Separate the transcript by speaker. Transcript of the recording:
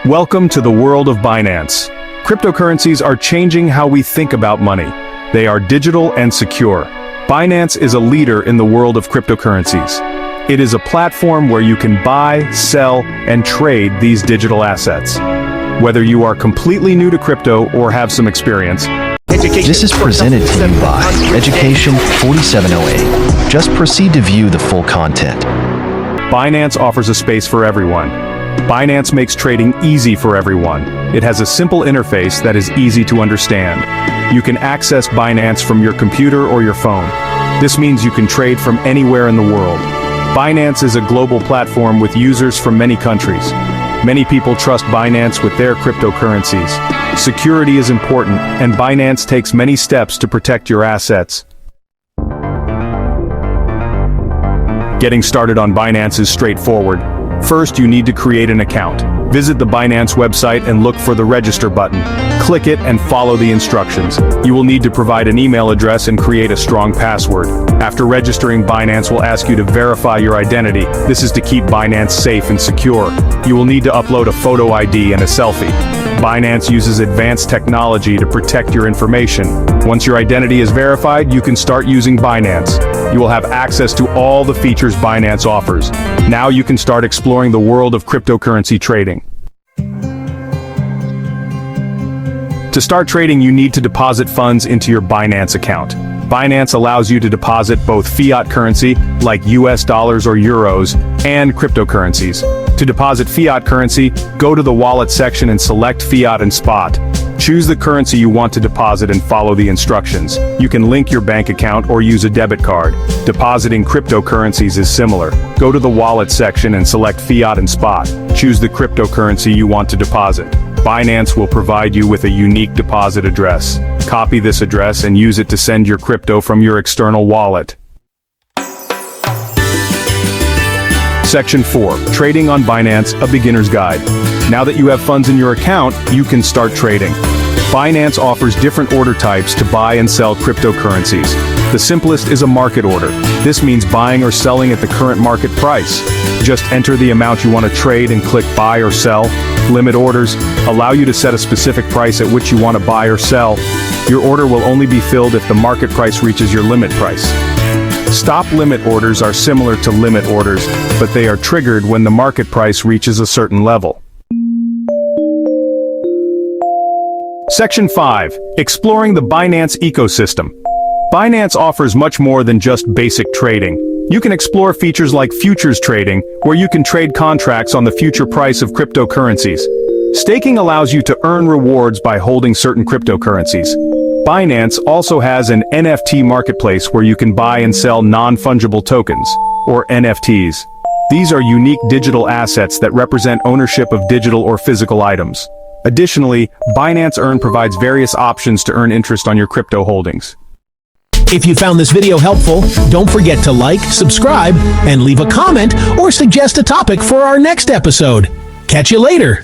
Speaker 1: Welcome to the world of Binance. Cryptocurrencies are changing how we think about money. They are digital and secure. Binance is a leader in the world of cryptocurrencies. It is a platform where you can buy, sell, and trade these digital assets. Whether you are completely new to crypto or have some experience,
Speaker 2: This is presented to you by Education 4708. Just proceed to view the full content.
Speaker 1: Binance offers a space for everyone. Binance makes trading easy for everyone. It has a simple interface that is easy to understand. You can access Binance from your computer or your phone. This means you can trade from anywhere in the world. Binance is a global platform with users from many countries. Many people trust Binance with their cryptocurrencies. Security is important, and Binance takes many steps to protect your assets. Getting started on Binance is straightforward. First, you need to create an account. Visit the Binance website and look for the register button. Click it and follow the instructions. You will need to provide an email address and create a strong password. After registering, Binance will ask you to verify your identity. This is to keep Binance safe and secure. You will need to upload a photo ID and a selfie. Binance uses advanced technology to protect your information. Once your identity is verified, you can start using Binance. You will have access to all the features Binance offers. Now you can start exploring the world of cryptocurrency trading. To start trading, you need to deposit funds into your Binance account. Binance allows you to deposit both fiat currency, like US dollars or euros, and cryptocurrencies. To deposit fiat currency, go to the wallet section and select fiat and spot. Choose the currency you want to deposit and follow the instructions. You can link your bank account or use a debit card. Depositing cryptocurrencies is similar. Go to the wallet section and select fiat and spot. Choose the cryptocurrency you want to deposit. Binance will provide you with a unique deposit address. Copy this address and use it to send your crypto from your external wallet. Section 4. Trading on Binance, a beginner's guide. Now that you have funds in your account, you can start trading. Binance offers different order types to buy and sell cryptocurrencies. The simplest is a market order. This means buying or selling at the current market price. Just enter the amount you want to trade and click buy or sell. Limit orders allow you to set a specific price at which you want to buy or sell. Your order will only be filled if the market price reaches your limit price. Stop limit orders are similar to limit orders, but they are triggered when the market price reaches a certain level. Section 5. Exploring the Binance ecosystem. Binance offers much more than just basic trading. You can explore features like futures trading, where you can trade contracts on the future price of cryptocurrencies. Staking allows you to earn rewards by holding certain cryptocurrencies. Binance also has an NFT marketplace where you can buy and sell non-fungible tokens, or NFTs. These are unique digital assets that represent ownership of digital or physical items. Additionally, Binance Earn provides various options to earn interest on your crypto holdings.
Speaker 3: If you found this video helpful, don't forget to like, subscribe, and leave a comment or suggest a topic for our next episode. Catch you later.